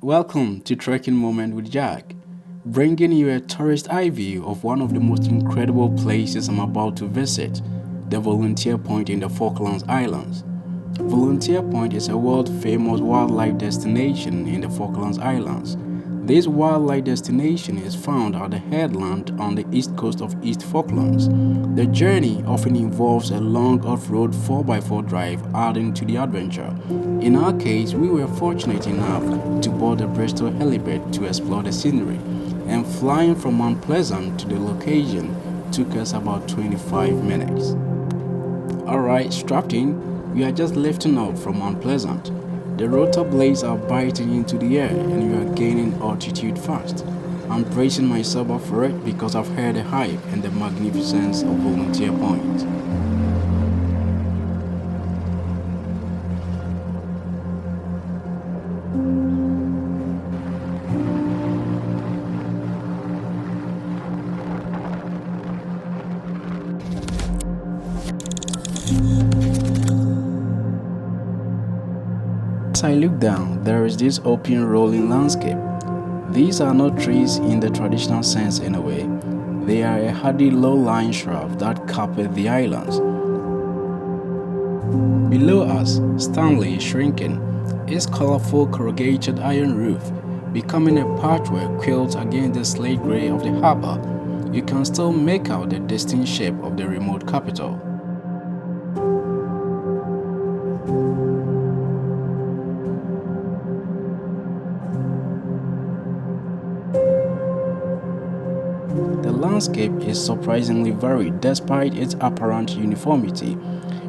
Welcome to Trekking Moment with Jack, bringing you a tourist eye view of one of the most incredible places I'm about to visit, the Volunteer Point in the Falklands Islands. Volunteer Point is a world-famous wildlife destination in the Falklands Islands. This wildlife destination is found at the headland on the east coast of East Falklands. The journey often involves a long off-road 4x4 drive, adding to the adventure. In our case, we were fortunate enough to board the Bristol helipad to explore the scenery, and flying from Mount Pleasant to the location took us about 25 minutes. Alright, strapped in, we are just lifting off from Mount Pleasant. The rotor blades are biting into the air and we are gaining altitude fast. I'm bracing myself up for it because I've heard the hype and the magnificence of Volunteer Point. As I look down, there is this open rolling landscape. These are not trees in the traditional sense anyway. They are a hardy low-lying shrub that carpet the islands. Below us, Stanley is shrinking, its colorful corrugated iron roof becoming a patchwork quilt against the slate gray of the harbor. You can still make out the distinct shape of the remote capital. The landscape is surprisingly varied despite its apparent uniformity.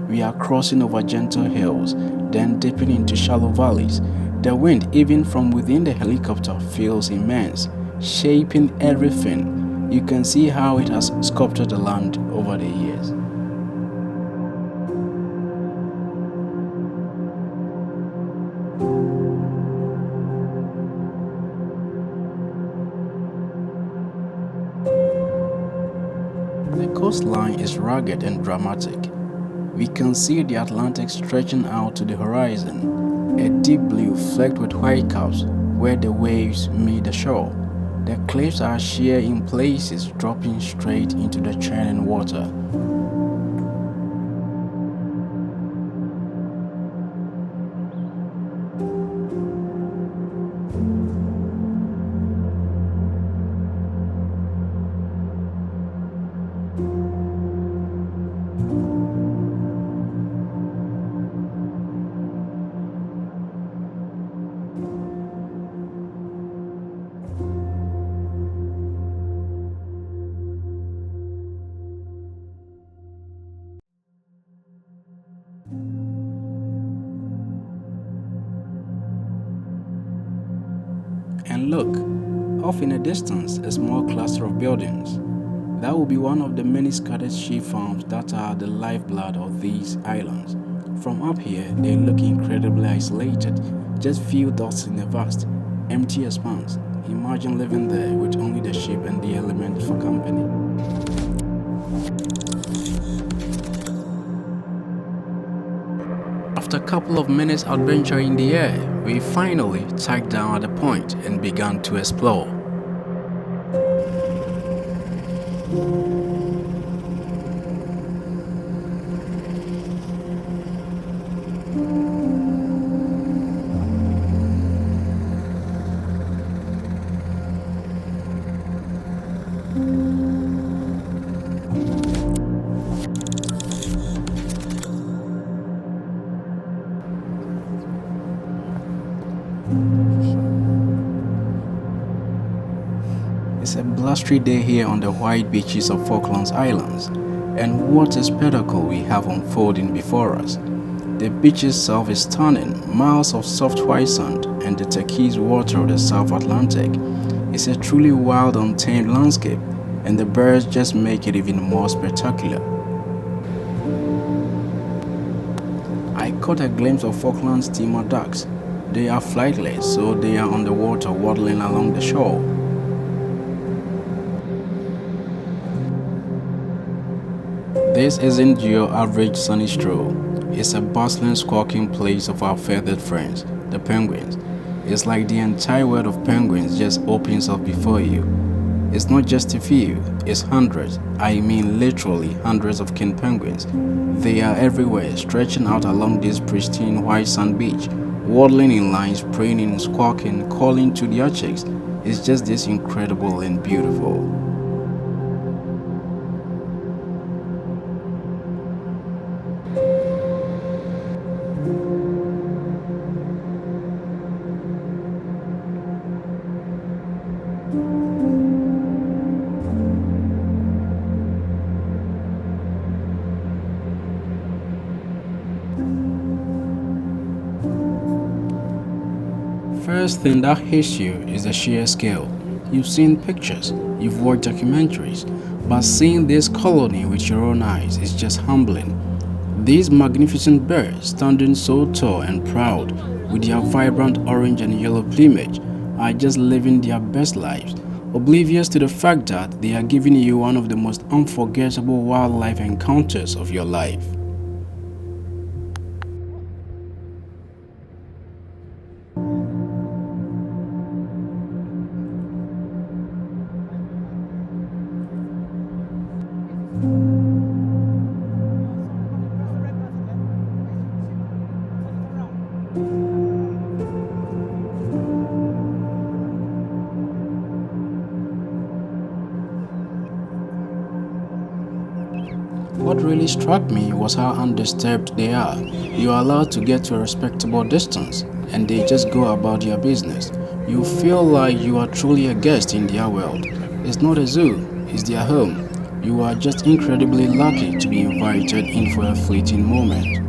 We are crossing over gentle hills, then dipping into shallow valleys. The wind, even from within the helicopter, feels immense, shaping everything. You can see how it has sculpted the land over the years. The coastline is rugged and dramatic. We can see the Atlantic stretching out to the horizon, a deep blue flecked with white caps where the waves meet the shore. The cliffs are sheer in places, dropping straight into the churning water. And look, off in the distance, a small cluster of buildings. That will be one of the many scattered sheep farms that are the lifeblood of these islands. From up here, they look incredibly isolated, just few dots in a vast, empty expanse. Imagine living there with only the sheep and the elements for company. After a couple of minutes adventure in the air, we finally tacked down at the point and began to explore. It's a blustery day here on the white beaches of Falklands Islands, and what a spectacle we have unfolding before us. The beach itself is stunning, miles of soft white sand and the turquoise water of the South Atlantic. It's a truly wild, untamed landscape, and the birds just make it even more spectacular. I caught a glimpse of Falkland steamer ducks. They are flightless, so they are on the water waddling along the shore. This isn't your average sunny stroll. It's a bustling, squawking place of our feathered friends, the penguins. It's like the entire world of penguins just opens up before you. It's not just a few, it's hundreds, I mean literally hundreds of king penguins. They are everywhere, stretching out along this pristine white sand beach, waddling in lines, preening, squawking, calling to their chicks. It's just this incredible and beautiful. First thing that hits you is the sheer scale. You've seen pictures, you've watched documentaries, but seeing this colony with your own eyes is just humbling. These magnificent birds, standing so tall and proud with their vibrant orange and yellow plumage, are just living their best lives, oblivious to the fact that they are giving you one of the most unforgettable wildlife encounters of your life. What really struck me was how undisturbed they are. You are allowed to get to a respectable distance, and they just go about their business. You feel like you are truly a guest in their world. It's not a zoo, it's their home. You are just incredibly lucky to be invited in for a fleeting moment.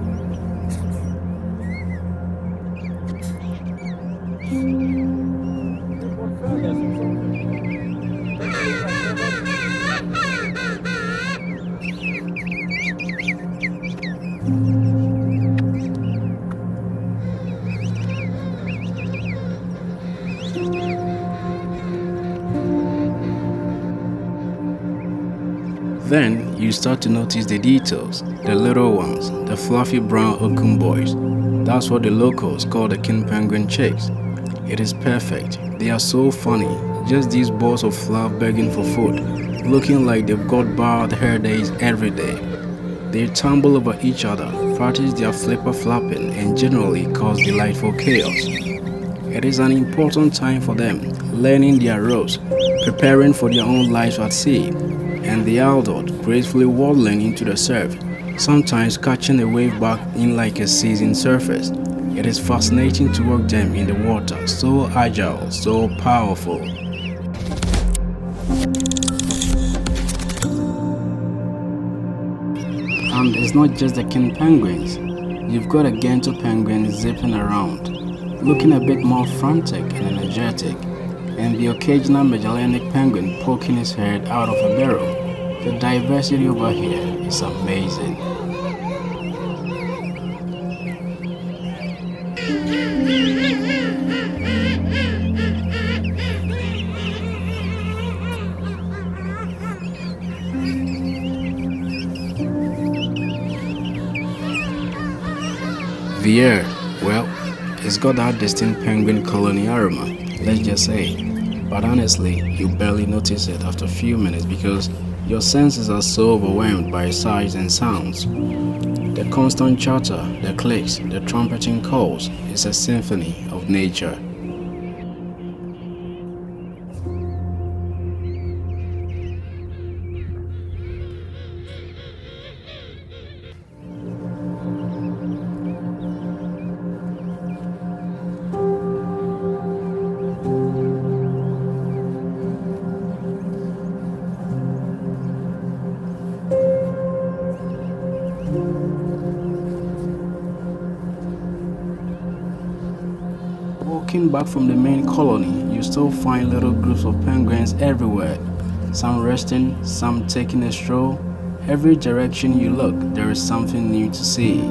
Then you start to notice the details, the little ones, the fluffy brown okun boys. That's what the locals call the king penguin chicks. It is perfect. They are so funny, just these balls of fluff begging for food, looking like they've got bald hair days every day. They tumble over each other, practice their flipper flapping, and generally cause delightful chaos. It is an important time for them, learning their roles, preparing for their own lives at sea, and the adult gracefully waddling into the surf, sometimes catching a wave back in like a seasoned surface. It is fascinating to watch them in the water, so agile, so powerful. And it's not just the king penguins. You've got a Gento penguin zipping around, looking a bit more frantic and energetic, and the occasional Magellanic penguin poking his head out of a barrel. The diversity over here is amazing. The air, well, it's got that distinct penguin colony aroma, let's just say. But honestly, you barely notice it after a few minutes because your senses are so overwhelmed by sights and sounds. The constant chatter, the clicks, the trumpeting calls is a symphony of nature. Walking back from the main colony, you still find little groups of penguins everywhere. Some resting, some taking a stroll. Every direction you look, there is something new to see.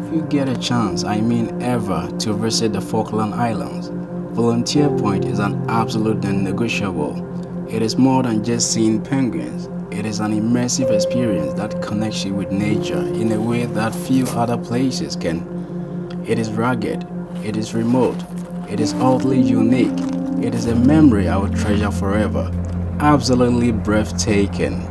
If you get a chance, I mean ever, to visit the Falkland Islands, Volunteer Point is an absolute non-negotiable. It is more than just seeing penguins. It is an immersive experience that connects you with nature in a way that few other places can. It is rugged, it is remote, it is utterly unique. It is a memory I will treasure forever. Absolutely breathtaking.